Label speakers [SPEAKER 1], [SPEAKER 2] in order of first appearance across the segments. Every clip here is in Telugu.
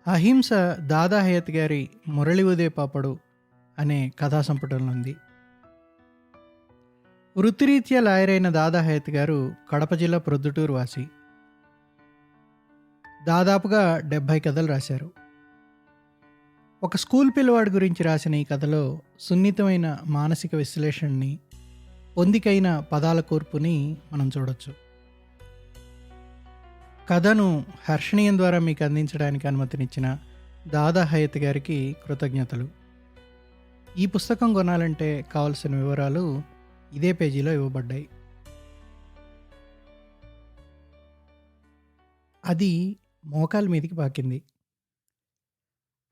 [SPEAKER 1] అహింస దాదా హయత్ గారి 'మురళి ఉదే పాపడు' అనే కథా సంపుటంలో ఉంది. వృత్తిరీత్యా లాయరైన దాదా హయత్ గారు కడప జిల్లా ప్రొద్దుటూరు వాసి. దాదాపుగా 70 కథలు రాశారు. ఒక స్కూల్ పిల్లవాడి గురించి రాసిన ఈ కథలో సున్నితమైన మానసిక విశ్లేషణని, పొందికైన పదాల కూర్పుని మనం చూడొచ్చు. కథను హర్షణీయం ద్వారా మీకు అందించడానికి అనుమతినిచ్చిన దాదా హయత్ గారికి కృతజ్ఞతలు. ఈ పుస్తకం కొనాలంటే కావలసిన వివరాలు ఇదే పేజీలో ఇవ్వబడ్డాయి. అది మోకాల మీదికి పాకింది.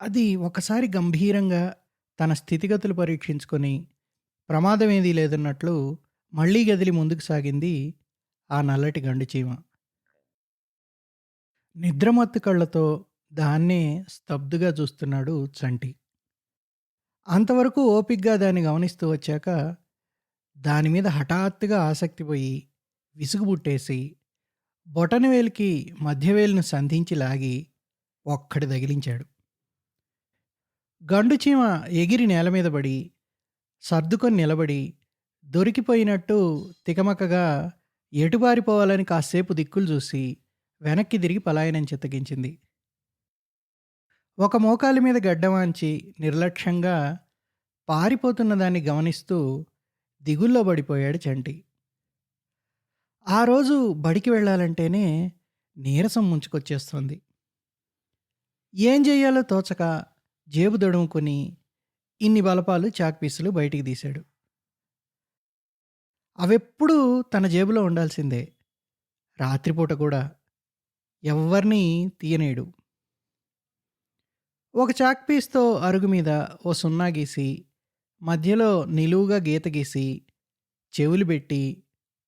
[SPEAKER 1] అది ఒకసారి గంభీరంగా తన స్థితిగతులు పరీక్షించుకొని ప్రమాదం ఏదీ లేదన్నట్లు మళ్ళీ గదిలి ముందుకు సాగింది ఆ నల్లటి గండుచీమ. నిద్రమత్తు కళ్ళతో దాన్నే స్తబ్దుగా చూస్తున్నాడు చంటి. అంతవరకు ఓపిగ్గా దాన్ని గమనిస్తూ వచ్చాక దాని మీద హఠాత్తుగా ఆసక్తి పోయి విసుగు పుట్టేసి బొటనవేలికి మధ్యవేలును సంధించి లాగి ఒక్కటి తగిలించాడు. గండుచీమ ఎగిరి నేల మీద పడి సర్దుకొని నిలబడి దొరికిపోయినట్టు తికమకగా ఎటుబారిపోవాలని కాసేపు దిక్కులు చూసి వెనక్కి తిరిగి పలాయనం చిత్తగించింది. ఒక మోకాలి మీద గడ్డవాంచి నిర్లక్ష్యంగా పారిపోతున్న దాన్ని గమనిస్తూ దిగుల్లో పడిపోయాడు చంటి. ఆ రోజు బడికి వెళ్ళాలంటేనే నీరసం ముంచుకొచ్చేస్తుంది. ఏం చెయ్యాలో తోచక జేబు దడుముకొని ఇన్ని బలపాలు చాక్పీసులు బయటికి తీశాడు. అవెప్పుడూ తన జేబులో ఉండాల్సిందే, రాత్రిపూట కూడా. ఎవ్వరినీ తీయనేడు. ఒక చాక్పీస్తో అరుగు మీద ఓ సున్నా గీసి మధ్యలో నిలువుగా గీత గీసి చెవులు పెట్టి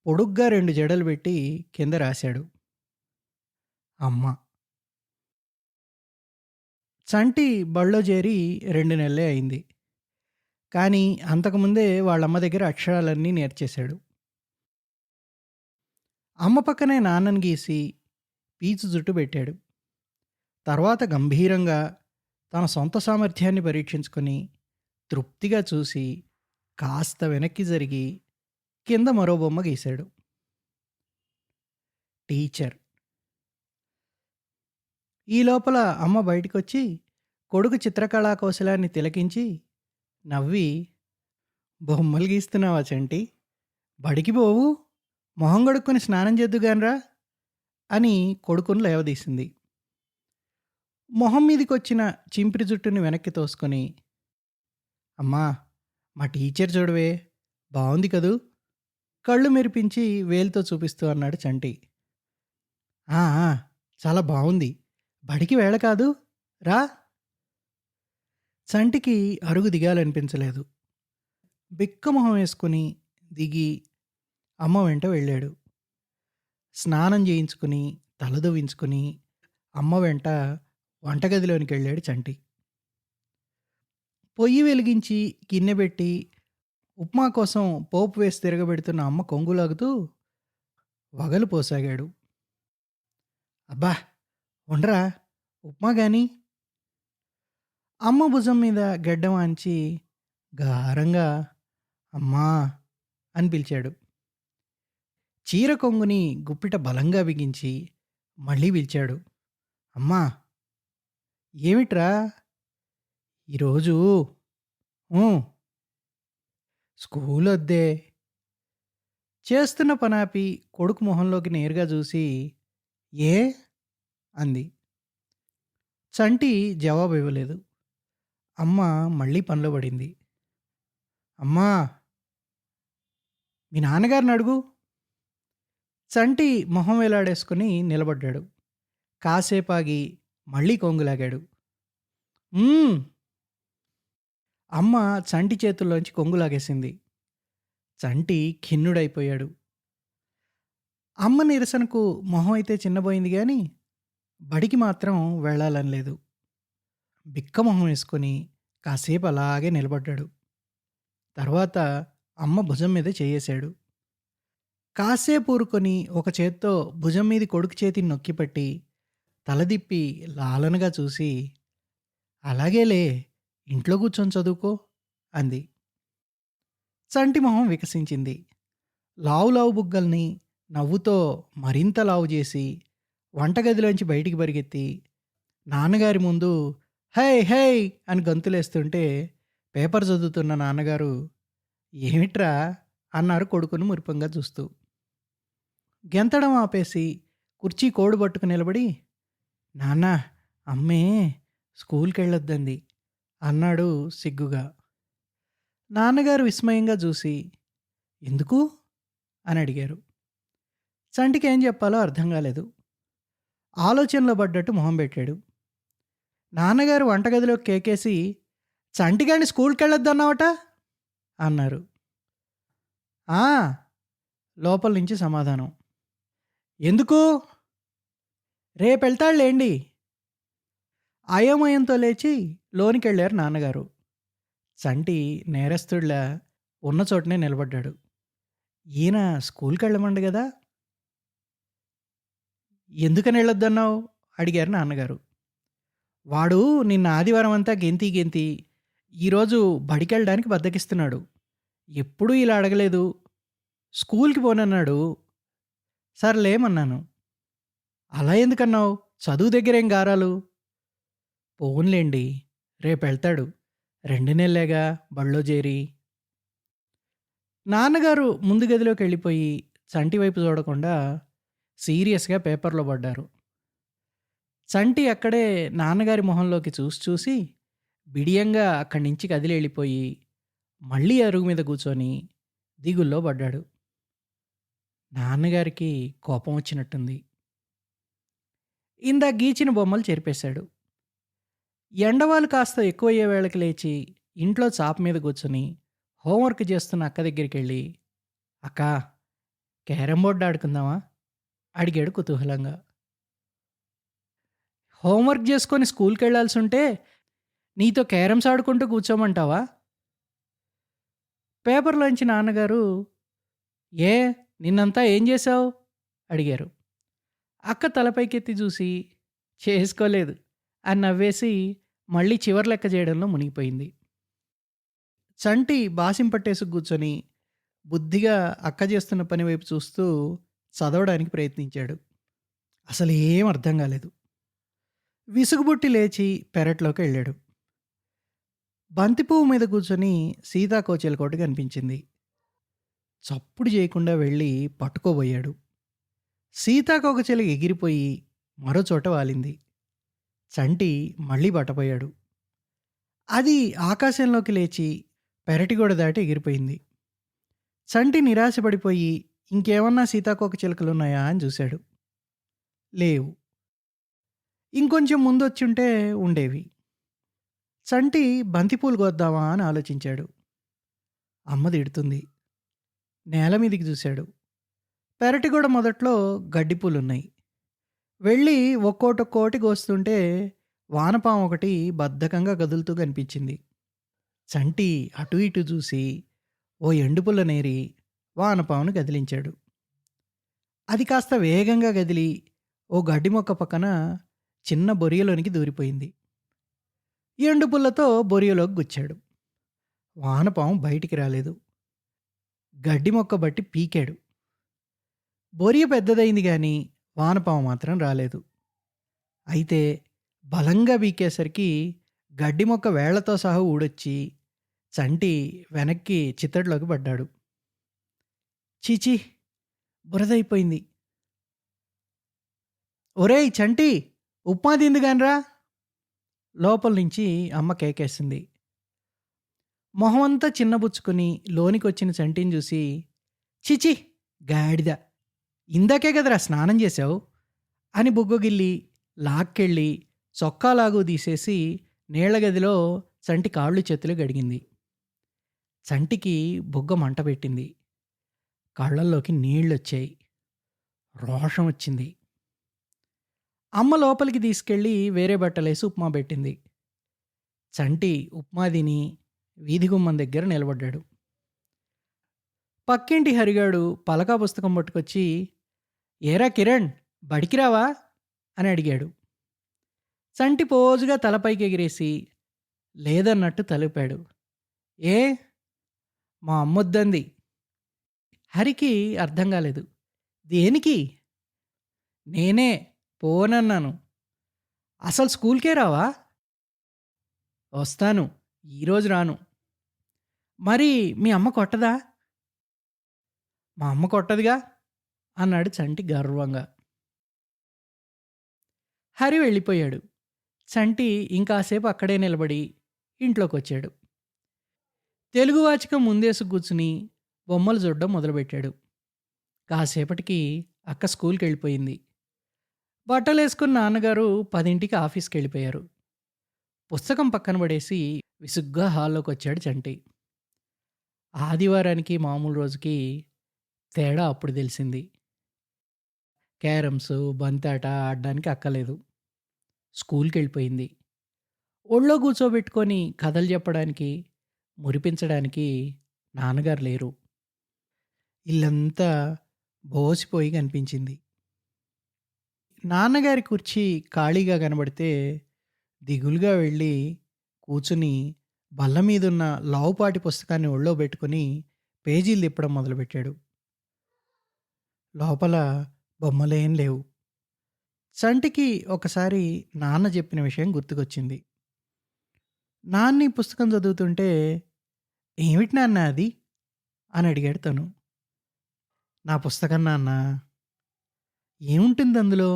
[SPEAKER 1] పొడుగ్గా 2 జడలు పెట్టి కింద రాశాడు, అమ్మ. చంటి బళ్ళో చేరి 2 నెలలే అయింది. కానీ అంతకుముందే వాళ్ళమ్మ దగ్గర అక్షరాలన్నీ నేర్చేశాడు. అమ్మ పక్కనే నాన్నని గీసి పీచు జుట్టు పెట్టాడు. తర్వాత గంభీరంగా తన సొంత సామర్థ్యాన్ని పరీక్షించుకొని తృప్తిగా చూసి కాస్త వెనక్కి జరిగి కింద మరో బొమ్మ గీశాడు, టీచర్. ఈ లోపల అమ్మ బయటకొచ్చి కొడుకు చిత్రకళా కౌశలాన్ని తిలకించి నవ్వి, బొమ్మలు గీస్తున్నావా చంటి? బడికి పోవు, మొహం కడుక్కొని స్నానం చేద్దుగానరా అని కొడుకును లేవదీసింది. మొహం మీదికొచ్చిన చింపిరి జుట్టుని వెనక్కి తోసుకొని, అమ్మా మా టీచర్ చూడవే, బాగుంది కదూ, కళ్ళు మెరిపించి వేలుతో చూపిస్తూ అన్నాడు చంటి. "ఆ, చాలా బాగుంది, బడికి వేళ కాదు, రా." చంటికి అరుగు దిగాలనిపించలేదు. బిక్కమొహం వేసుకుని దిగి అమ్మ వెంట వెళ్ళాడు. స్నానం చేయించుకుని తలదువ్వించుకుని అమ్మ వెంట వంటగదిలోనికి వెళ్ళాడు చంటి. పొయ్యి వెలిగించి గిన్నె పెట్టి ఉప్మా కోసం పోపు వేసి తిరగబెడుతున్న అమ్మ కొంగులాగుతూ వగలు పోసాగాడు. అబ్బా ఉండరా, ఉప్మా గాని. అమ్మ భుజం మీద గడ్డం ఆంచి గారంగా అమ్మా అని పిలిచాడు. చీర కొంగుని గుప్పిట బలంగా బిగించి మళ్ళీ పిలిచాడు, అమ్మా. ఏమిట్రా ఈరోజు? "ఊ." స్కూల్ వద్దే. చేస్తున్న పనాపి కొడుకు మొహంలోకి నేరుగా చూసి ఏ అంది. చంటి జవాబు ఇవ్వలేదు. అమ్మ మళ్ళీ పనిలో పడింది. అమ్మా మీ నాన్నగారిని అడుగు. చంటి మొహం వేలాడేసుకుని నిలబడ్డాడు. కాసేపాగి మళ్ళీ కొంగులాగాడు. "మ్మ్." అమ్మ చంటి చేతుల్లోంచి కొంగులాగేసింది. చంటి ఖిన్నుడైపోయాడు. అమ్మ నిరసనకు మొహం అయితే చిన్నబోయింది కానీ బడికి మాత్రం వెళ్ళాలని లేదు. బిక్కమొహం వేసుకొని కాసేపు అలాగే నిలబడ్డాడు. తర్వాత అమ్మ భుజం మీద చేయేశాడు. కాసేపు ఊరుకొని ఒక చేత్తో భుజం మీది కొడుకు చేతిని నొక్కిపట్టి తలదిప్పి లాలనగా చూసి అలాగేలే, ఇంట్లో కూర్చొని చదువుకో అంది. చంటి మొహం వికసించింది. లావు లావు బుగ్గల్ని నవ్వుతో మరింత లావు చేసి వంటగదిలోంచి బయటికి పరిగెత్తి నాన్నగారి ముందు హై హై అని గంతులేస్తుంటే పేపర్ చదువుతున్న నాన్నగారు ఏమిట్రా అన్నారు కొడుకును మురిపంగా చూస్తూ. గెంతడం ఆపేసి కుర్చీ కోడు పట్టుకు నిలబడి నాన్న, అమ్మే స్కూల్కి వెళ్ళొద్దంది అన్నాడు సిగ్గుగా. నాన్నగారు విస్మయంగా చూసి ఎందుకు అని అడిగారు. చంటికి ఏం చెప్పాలో అర్థం కాలేదు. ఆలోచనలో పడ్డట్టు మొహం పెట్టాడు. నాన్నగారు వంటగదిలో కేకేసి చంటిగాడిని స్కూల్కి వెళ్ళొద్దన్నావట అన్నారు. ఆ, లోపల నుంచి సమాధానం. ఎందుకు? రేపెళ్తాడులేండి. అయోమయంతో లేచి లోనికెళ్ళారు నాన్నగారు. చంటి నేరస్తుడిలా ఉన్న చోటనే నిలబడ్డాడు. ఈయన స్కూల్కి వెళ్ళమండి కదా, ఎందుకని వెళ్ళొద్దన్నావు అడిగారు నాన్నగారు. వాడు నిన్న ఆదివారం అంతా గెంతి గెంతి ఈరోజు బడికెళ్ళడానికి బద్దకిస్తున్నాడు. ఎప్పుడూ ఇలా అడగలేదు. స్కూల్కి పోనన్నాడు. సర్లేమన్నాను. అలా ఎందుకన్నావు? చదువు దగ్గరేం గారాలు? పోన్లేండి, రేపెళ్తాడు. 2 నెలలేగా బడిలో చేరి. నాన్నగారు ముందు గదిలోకి వెళ్ళిపోయి చంటి వైపు చూడకుండా సీరియస్గా పేపర్లో పడ్డారు. చంటి అక్కడే నాన్నగారి మొహంలోకి చూసి చూసి బిడియంగా అక్కడి నుంచి కదిలి వెళ్ళిపోయి మళ్ళీ అరుగు మీద కూర్చొని దిగుల్లో పడ్డాడు. నాన్నగారికి కోపం వచ్చినట్టుంది. ఇందా గీచిన బొమ్మలు చెరిపేశాడు. ఎండవాలు కాస్త ఎక్కువయ్యే వేళకి లేచి ఇంట్లో చాప మీద కూర్చొని హోంవర్క్ చేస్తున్న అక్క దగ్గరికి వెళ్ళి అక్క, క్యారమ్ బోర్డు ఆడుకుందామా అడిగాడు కుతూహలంగా. హోంవర్క్ చేసుకొని స్కూల్కి వెళ్ళాల్సి ఉంటే నీతో క్యారమ్స్ ఆడుకుంటూ కూర్చోమంటావా? పేపర్లోంచి నాన్నగారు ఏ, నిన్నంతా ఏం చేశావు అడిగారు. అక్క తలపైకెత్తి చూసి చేసుకోలేదు అని నవ్వేసి మళ్ళీ చివరి లెక్క చేయడంలో మునిగిపోయింది. చంటి బాసిం పట్టేసి కూర్చొని బుద్ధిగా అక్క చేస్తున్న పని వైపు చూస్తూ చదవడానికి ప్రయత్నించాడు. అసలు ఏం అర్థం కాలేదు. విసుగుబుట్టి లేచి పెరట్లోకి వెళ్ళాడు. బంతిపువ్వు మీద కూర్చొని సీతాకోచిలకోటి కనిపించింది. చప్పుడు చేయకుండా వెళ్ళి పట్టుకోబోయాడు. సీతాకోకచిలుక ఎగిరిపోయి మరో చోట వాలింది. చంటి మళ్ళీ పట్టపోయాడు. అది ఆకాశంలోకి లేచి పెరటిగోడ దాటి ఎగిరిపోయింది. చంటి నిరాశపడిపోయి ఇంకేమన్నా సీతాకోకచిలుకలున్నాయా అని చూశాడు. లేవు. ఇంకొంచెం ముందొచ్చుంటే ఉండేవి. చంటి బంతిపూలు కోద్దామా అని ఆలోచించాడు. అమ్మ తిడుతుంది. నేల మీదికి చూశాడు. పెరటిగోడ మొదట్లో గడ్డిపూలున్నాయి. వెళ్ళి ఒక్కోటొక్కోటి కోస్తుంటే వానపాము ఒకటి బద్ధకంగా కదులుతూ కనిపించింది. చంటి అటు ఇటు చూసి ఓ ఎండుపుల్ల నేరి వానపామును కదిలించాడు. అది కాస్త వేగంగా కదిలి ఓ గడ్డి మొక్క పక్కన చిన్న బొరియలోనికి దూరిపోయింది. ఎండుపుల్లతో బొరియలోకి గుచ్చాడు. వానపాము బయటికి రాలేదు. గడ్డి మొక్క బట్టి పీకాడు. బొరియ పెద్దదైంది కానీ వానపాము మాత్రం రాలేదు. అయితే బలంగా పీకేసరికి గడ్డి మొక్క వేళ్లతో సహా ఊడొచ్చి చంటి వెనక్కి చిత్తడిలోకి పడ్డాడు. చీచీ, బురదైపోయింది. ఒరేయ్ చంటి, ఉప్మా తిందుగానరా లోపల నుంచి అమ్మ కేకేసింది. మొహమంతా చిన్నబుచ్చుకుని లోనికి వచ్చిన చంటిని చూసి చిచి గాడిద, ఇందాకే కదరా స్నానం చేశావు అని బుగ్గగిల్లి లాక్కెళ్ళి చొక్కా లాగు తీసేసి నీళ్లగదిలో చంటి కాళ్ళు చేతులు గడిగింది. చంటికి బుగ్గ మంట పెట్టింది. కళ్ళల్లోకి నీళ్ళొచ్చాయి. రోషం వచ్చింది. అమ్మ లోపలికి తీసుకెళ్ళి వేరే బట్టలేసి ఉప్మా పెట్టింది. చంటి ఉప్మా తిని వీధి గుమ్మం దగ్గర నిలబడ్డాడు. పక్కింటి హరిగాడు పలకా పుస్తకం పట్టుకొచ్చి ఏరా కిరణ్, బడికి రావా అని అడిగాడు. చంటి పోజుగా తల పైకెగిరేసి లేదన్నట్టు తలూపాడు. ఏ? మా అమ్మొద్దంది. హరికి అర్థం గాలేదు. దేనికి? నేనే పోనన్నాను. అసలు స్కూలుకే రావా? వస్తాను. ఈరోజు రాను. మరి మీ అమ్మ కొట్టదా? మా అమ్మ కొట్టదుగా అన్నాడు చంటి గర్వంగా. హరి వెళ్ళిపోయాడు. చంటి ఇంకాసేపు అక్కడే నిలబడి ఇంట్లోకొచ్చాడు. తెలుగు వాచకం ముందేసి కూర్చుని బొమ్మలు చూడడం మొదలుపెట్టాడు. కాసేపటికి అక్క స్కూల్‌కెళ్ళిపోయింది. బట్టలేసుకున్న నాన్నగారు 10కి ఆఫీస్‌కెళ్ళిపోయారు. పుస్తకం పక్కన పడేసి విసుగ్గా హాల్లోకొచ్చాడు చంటి. ఆదివారానికి మామూలు రోజుకి తేడా అప్పుడు తెలిసింది. క్యారమ్స్, బంతాట ఆడడానికి అక్క లేదు. స్కూల్‌కెళ్ళిపోయింది. ఒళ్ళో కూర్చోబెట్టుకొని కథలు చెప్పడానికి, మురిపించడానికి నాన్నగారు లేరు. ఇల్లంతా బోసిపోయి కనిపించింది. నాన్నగారి కుర్చీ ఖాళీగా కనబడితే దిగులుగా వెళ్ళి కూర్చుని బల్ల మీదున్న లావుపాటి పుస్తకాన్ని ఒళ్ళో పెట్టుకొని పేజీలు తిప్పడం మొదలుపెట్టాడు. లోపల బొమ్మలేం లేవు. చంటికి ఒకసారి నాన్న చెప్పిన విషయం గుర్తుకొచ్చింది. నాన్న ఈ పుస్తకం చదువుతుంటే ఏమిటి నాన్న అది అని అడిగాడు తను. నా పుస్తకం నాన్న. ఏముంటుంది అందులో?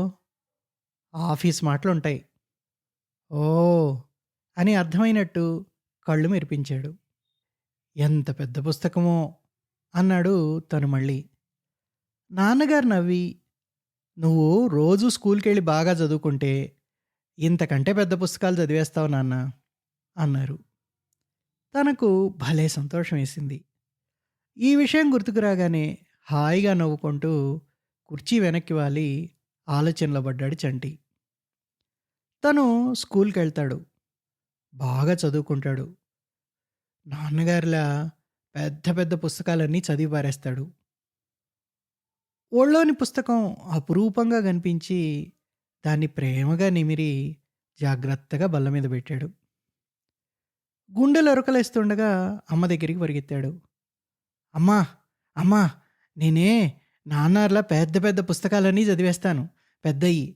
[SPEAKER 1] ఆఫీస్ మాటలుంటాయి. ఓ అని అర్థమైనట్టు కళ్ళు మెరిపించాడు. ఎంత పెద్ద పుస్తకమో అన్నాడు తను మళ్ళీ. నాన్నగారు నవ్వి నువ్వు రోజు స్కూల్‌కెళ్ళి బాగా చదువుకుంటే ఇంతకంటే పెద్ద పుస్తకాలు చదివేస్తావు నాన్న అన్నారు. తనకు భలే సంతోషం వేసింది. ఈ విషయం గుర్తుకు రాగానే హాయిగా నవ్వుకుంటూ కుర్చీ వెనక్కి వాలి ఆలోచనలో పడ్డాడు చంటి. తను స్కూల్‌కెళ్తాడు. బాగా చదువుకుంటాడు. నాన్నగారిలా పెద్ద పెద్ద పుస్తకాలన్నీ చదివి పారేస్తాడు. ఒళ్ళోని పుస్తకం అపురూపంగా కనిపించి దాన్ని ప్రేమగా నిమిరి జాగ్రత్తగా బల్ల మీద పెట్టాడు. గుండెలు అరుకలేస్తుండగా అమ్మ దగ్గరికి పరిగెత్తాడు. అమ్మా! అమ్మా! నేనే నాన్నార్లా పెద్ద పెద్ద పుస్తకాలన్నీ చదివేస్తాను పెద్దయ్యి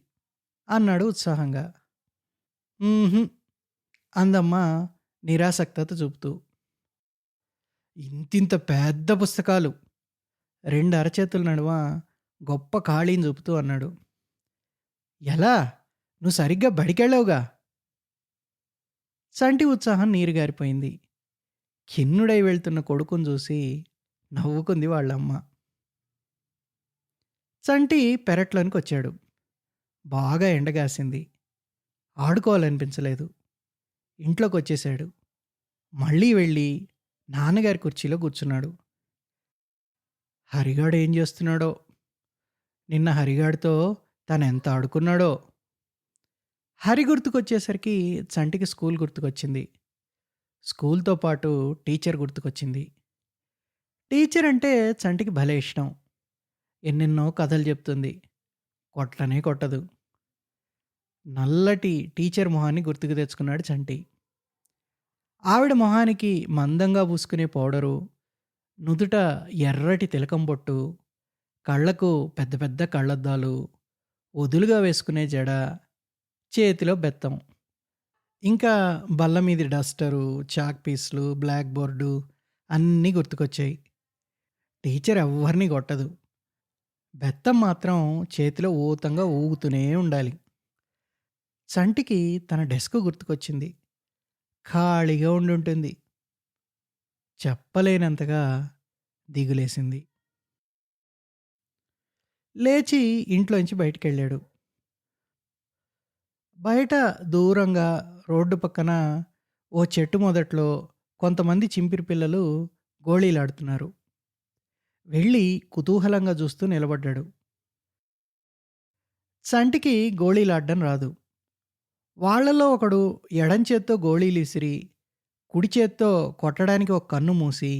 [SPEAKER 1] అన్నాడు ఉత్సాహంగా. హుహు. అందమ్మ నిరాసక్తత చూపుతూ. ఇంతింత పెద్ద పుస్తకాలు 2 అరచేతుల నడుమ గొప్ప ఖాళీని చూపుతూ అన్నాడు. ఎలా? నువ్వు సరిగ్గా బడికెళ్ళావుగా? చంటి ఉత్సాహం నీరుగారిపోయింది. ఖిన్నుడై వెళ్తున్న కొడుకుని చూసి నవ్వుకుంది వాళ్ళమ్మ. చంటి పెరట్లోనికొచ్చాడు. బాగా ఎండగాసింది. ఆడుకోవాలనిపించలేదు. ఇంట్లోకొచ్చేశాడు. మళ్ళీ వెళ్ళి నాన్నగారి కుర్చీలో కూర్చున్నాడు. హరిగాడు ఏం చేస్తున్నాడో? నిన్న హరిగాడితో తనెంత ఆడుకున్నాడో? హరి గుర్తుకొచ్చేసరికి చంటికి స్కూల్ గుర్తుకొచ్చింది. స్కూల్‌తో పాటు టీచర్ గుర్తుకొచ్చింది. టీచర్ అంటే చంటికి భలే ఇష్టం. ఎన్నెన్నో కథలు చెప్తుంది. కొట్టనే కొట్టదు. నల్లటి టీచర్ మొహాన్ని గుర్తుకు తెచ్చుకున్నాడు చంటి. ఆవిడ మొహానికి మందంగా పూసుకునే పౌడరు, నుదుట ఎర్రటి తిలకం బొట్టు, కళ్ళకు పెద్ద పెద్ద కళ్ళద్దాలు, వదులుగా వేసుకునే జడ, చేతిలో బెత్తం. ఇంకా బల్ల మీది డస్టరు, చాక్ పీసులు, బ్లాక్ బోర్డు అన్నీ గుర్తుకొచ్చాయి. టీచర్ ఎవ్వరిని కొట్టదు. బెత్తం మాత్రం చేతిలో ఊతంగా ఊగుతూనే ఉండాలి. చంటికి తన డెస్క్ గుర్తుకొచ్చింది. ఖాళీగా ఉండుంటుంది. చెప్పలేనంతగా దిగులేసింది. లేచి ఇంట్లోంచి బయటికెళ్ళాడు. బయట దూరంగా రోడ్డు పక్కన ఓ చెట్టు మొదట్లో కొంతమంది చింపిరి పిల్లలు గోళీలాడుతున్నారు. వెళ్ళి కుతూహలంగా చూస్తూ నిలబడ్డాడు. చంటికి గోళీలాడ్డం రాదు. వాళ్ళలో ఒకడు ఎడం చేత్తో గోళీలిసిరి, కుడి చేత్తో కొట్టడానికి ఒక కన్ను మూసి,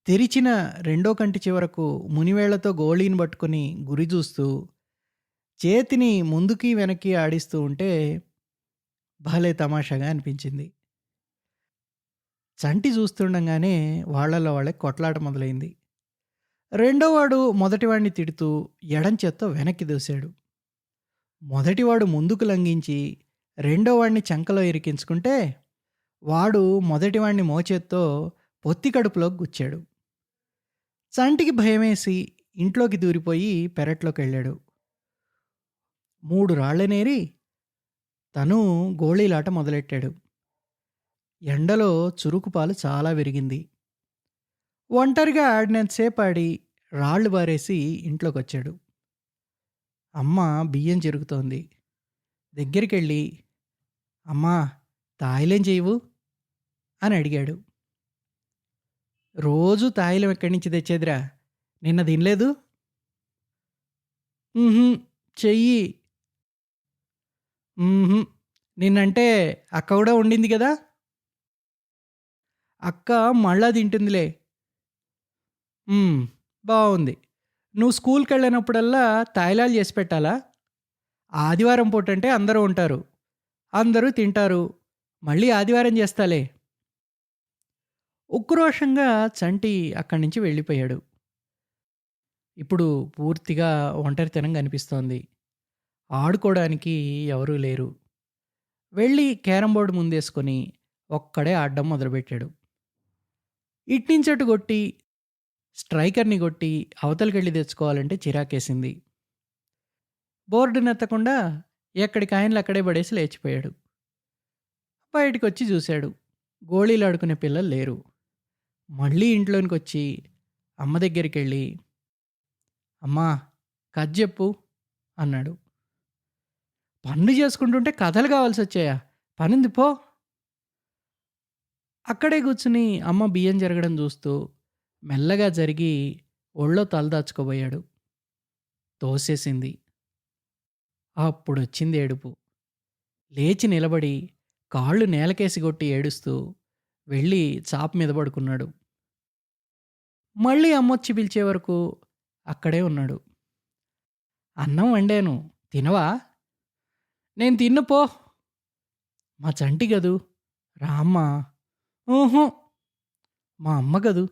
[SPEAKER 1] తెరిచిన రెండో కంటి చివరకు మునివేళ్లతో గోళీని పట్టుకొని గురి చూస్తూ, చేతిని ముందుకి వెనక్కి ఆడిస్తూ ఉంటే భలే తమాషాగా అనిపించింది. చంటి చూస్తుండగానే వాళ్ళలో వాళ్ళకి కొట్లాట మొదలైంది. రెండోవాడు మొదటివాడిని తిడుతూ ఎడం చేత్తో వెనక్కి దూసాడు. మొదటివాడు ముందుకు లంఘించి రెండోవాడిని చంకలో ఇరికించుకుంటే, వాడు మొదటివాడిని మోచేత్తో పొత్తి కడుపులోకి గుచ్చాడు. చంటికి భయమేసి ఇంట్లోకి దూరిపోయి పెరట్లోకెళ్ళాడు. 3 రాళ్లనేరి తను గోళీలాట మొదలెట్టాడు. ఎండలో చురుకుపాలు చాలా విరిగింది. ఒంటరిగా ఆడినంతసేపు ఆడి రాళ్ళు బారేసి ఇంట్లోకొచ్చాడు. అమ్మ బియ్యం చెరుగుతోంది. దగ్గరికెళ్ళి, "అమ్మా, తాయిలం చెయ్యవు?" అని అడిగాడు. "రోజూ తాయిలం ఎక్కడి నుంచి తెచ్చేదిరా? నిన్న తినలేదు?" "హుహు. చెయ్యి." "హుహు. నిన్నంటే అక్క కూడా వండింది కదా?" "అక్క మళ్ళా తింటుందిలే." "హ్మ్. బావుంది. నువ్వు స్కూల్‌కెళ్ళినప్పుడల్లా తాయిలాలు చేసి పెట్టాలా? ఆదివారం పూటంటే అందరూ ఉంటారు. అందరూ తింటారు. మళ్ళీ ఆదివారం చేస్తాలే." ఉక్రోషంగా చంటి అక్కడి నుంచి వెళ్ళిపోయాడు. ఇప్పుడు పూర్తిగా ఒంటరితనం కనిపిస్తోంది. ఆడుకోవడానికి ఎవరూ లేరు. వెళ్ళి క్యారమ్ బోర్డ్ ముందేసుకొని ఒక్కడే ఆడడం మొదలుపెట్టాడు. ఇట్నించటు కొట్టి, స్ట్రైకర్‌ని కొట్టి అవతలకెళ్ళి తెచ్చుకోవాలంటే చిరాకేసింది. బోర్డునెత్తకుండా ఎక్కడికాయనలు అక్కడే పడేసి లేచిపోయాడు. బయటికొచ్చి చూశాడు. గోళీలాడుకునే పిల్లలు లేరు. మళ్ళీ ఇంట్లోనికొచ్చి అమ్మ దగ్గరికెళ్ళి, "అమ్మా, కథ చెప్పు" అన్నాడు. "పనులు చేసుకుంటుంటే కథలు కావాల్సొచ్చాయా? పనుంది పో." అక్కడే కూర్చుని అమ్మ బియ్యం జరగడం చూస్తూ మెల్లగా జరిగి ఒళ్ళో తలదాచుకోబోయాడు. తోసేసింది. అప్పుడొచ్చింది ఏడుపు. లేచి నిలబడి కాళ్ళు నేలకేసి కొట్టి ఏడుస్తూ వెళ్ళి చాప మీద పడుకున్నాడు. మళ్ళీ అమ్మొచ్చి పిలిచే వరకు అక్కడే ఉన్నాడు. "అన్నం వండాను, తినవా?" "నేను తిన్ను పో." "మా చంటి గదు, రామ్మా." "ఊహు." "మా అమ్మ గదు,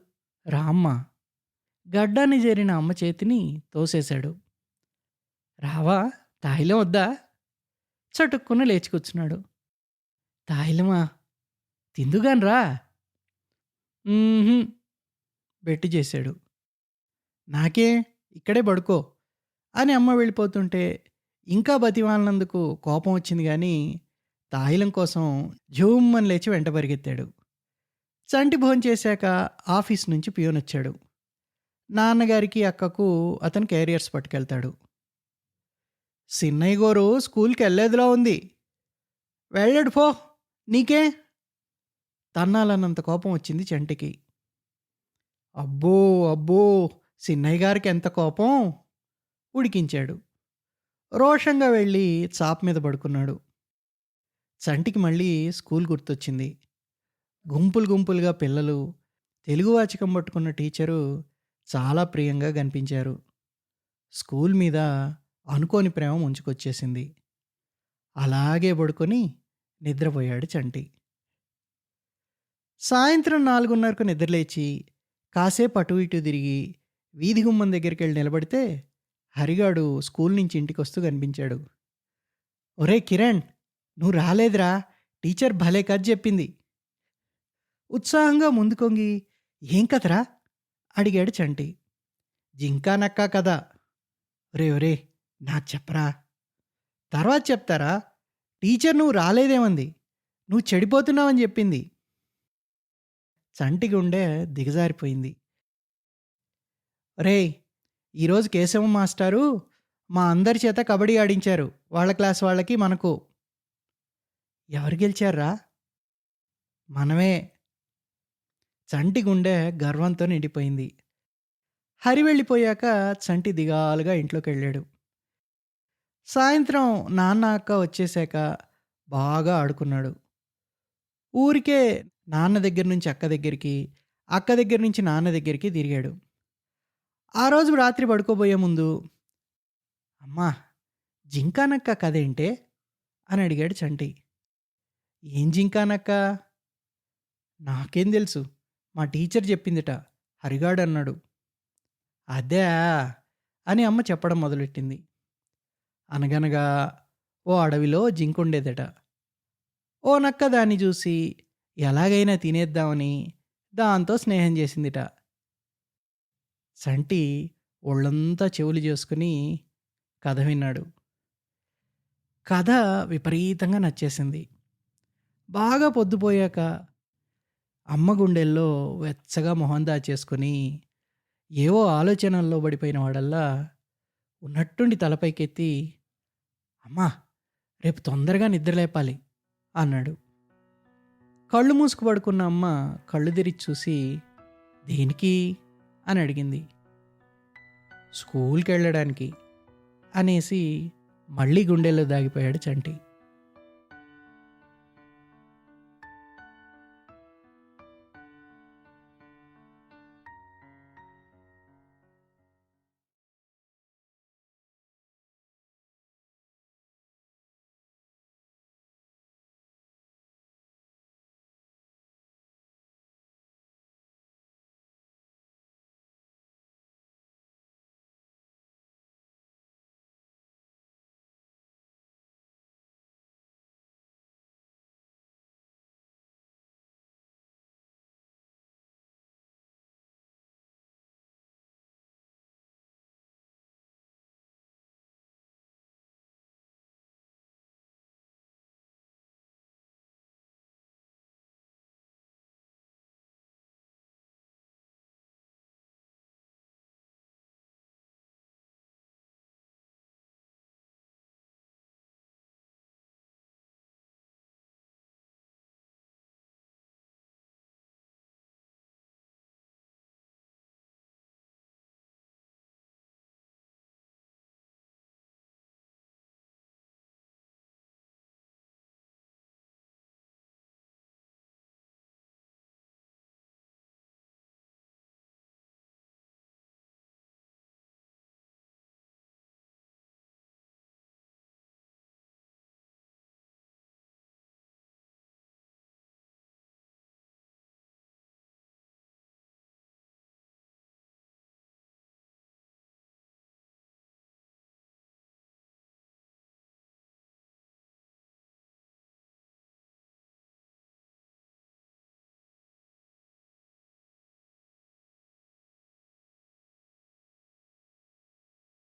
[SPEAKER 1] రామ్మా." గడ్డాన్ని చేరిన అమ్మ చేతిని తోసేశాడు. "రావా? తాయిలం వద్దా?" చటుక్కున లేచి కూర్చున్నాడు. "తాయిలమా? తిందుగాని రా." "హుహు." బెట్టు చేశాడు. "నాకే, ఇక్కడే పడుకో" అని అమ్మ వెళ్ళిపోతుంటే ఇంకా బతిమాలినందుకు కోపం వచ్చింది గానీ, తాయిలం కోసం జుమ్మని లేచి వెంట పరిగెత్తాడు. చంటి భోంచేశాక ఆఫీస్ నుంచి పియూనొచ్చాడు. నాన్నగారికి, అక్కకు అతను క్యారియర్స్ పట్టుకెళ్తాడు. "సిన్నయ్య గోరు స్కూల్‌కెళ్ళేదిలా ఉంది." "వెళ్ళాడు పో, నీకే?" తన్నాలన్నంత కోపం వచ్చింది చంటికి. "అబ్బో! అబ్బో! సిన్నయ్య గారికి ఎంత కోపం!" ఉడికించాడు. రోషంగా వెళ్ళి చాప మీద పడుకున్నాడు. చంటికి మళ్ళీ స్కూల్ గుర్తొచ్చింది. గుంపులు గుంపులుగా పిల్లలు, తెలుగు వాచకం పట్టుకున్న టీచరు చాలా ప్రియంగా కనిపించారు. స్కూల్ మీద అనుకోని ప్రేమ ముంచుకొచ్చేసింది. అలాగే పడుకొని నిద్రపోయాడు చంటి. సాయంత్రం 4:30కు నిద్రలేచి కాసేపు అటు ఇటు తిరిగి వీధి గుమ్మం దగ్గరికెళ్ళి నిలబడితే హరిగాడు స్కూల్ నుంచి ఇంటికొస్తూ కనిపించాడు. "ఒరేయ్ కిరణ్! నువ్వు రాలేదురా, టీచర్ భలే కథ చెప్పింది." ఉత్సాహంగా ముందుకొంగి, "ఏం కథరా?" అడిగాడు చంటి. "జింకా నక్క కథ." "ఒరేయ్ ఒరేయ్, నాకు చెప్పరా." "తర్వాత చెప్తారా, టీచర్ నువ్వు రాలేదేమంది, నువ్వు చెడిపోతున్నావని చెప్పింది." చంటి గుండె దిగజారిపోయింది. "ఒరేయ్, ఈరోజు కేశవ మాస్టారు మా అందరి చేత కబడ్డీ ఆడించారు. వాళ్ళ క్లాస్ వాళ్ళకి మనకు." "ఎవరు గెలిచార్రా?" "మనమే." చంటి గుండె గర్వంతో నిండిపోయింది. హరి వెళ్ళిపోయాక చంటి దిగాలుగా ఇంట్లోకెళ్ళాడు. సాయంత్రం నాన్న, అక్క వచ్చేశాక బాగా ఆడుకున్నాడు. ఊరికే నాన్న దగ్గర నుంచి అక్క దగ్గరికి, అక్క దగ్గర నుంచి నాన్న దగ్గరికి తిరిగాడు. ఆ రోజు రాత్రి పడుకోబోయే ముందు, "అమ్మా, జింకా నక్క కథేంటే?" అని అడిగాడు చంటి. ఏం జింకానక్క? నాకేం తెలుసు, మా టీచర్ చెప్పిందిట, హరిగాడన్నాడు. అదా అని అమ్మ చెప్పడం మొదలెట్టింది. అనగనగా ఓ అడవిలో జింకుండేదట. ఓ నక్క దాన్ని చూసి ఎలాగైనా తినేద్దామని దాంతో స్నేహం చేసిందిట. సంటి ఒళ్ళంతా చెవులు చేసుకుని కథ విన్నాడు. కథ విపరీతంగా నచ్చేసింది. బాగా పొద్దుపోయాక అమ్మ గుండెల్లో వెచ్చగా మొహం దాచేసుకొని ఏవో ఆలోచనల్లో పడిపోయిన వాడల్లా ఉన్నట్టుండి తలపైకెత్తి, అమ్మా, రేపు తొందరగా నిద్రలేపాలి అన్నాడు. కళ్ళు మూసుకు పడుకున్న అమ్మ కళ్ళు తెరిచి చూసి, దేనికి అని అడిగింది. స్కూల్కి వెళ్ళడానికి అనేసి మళ్ళీ గుండెల్లో దాగిపోయాడు చంటి.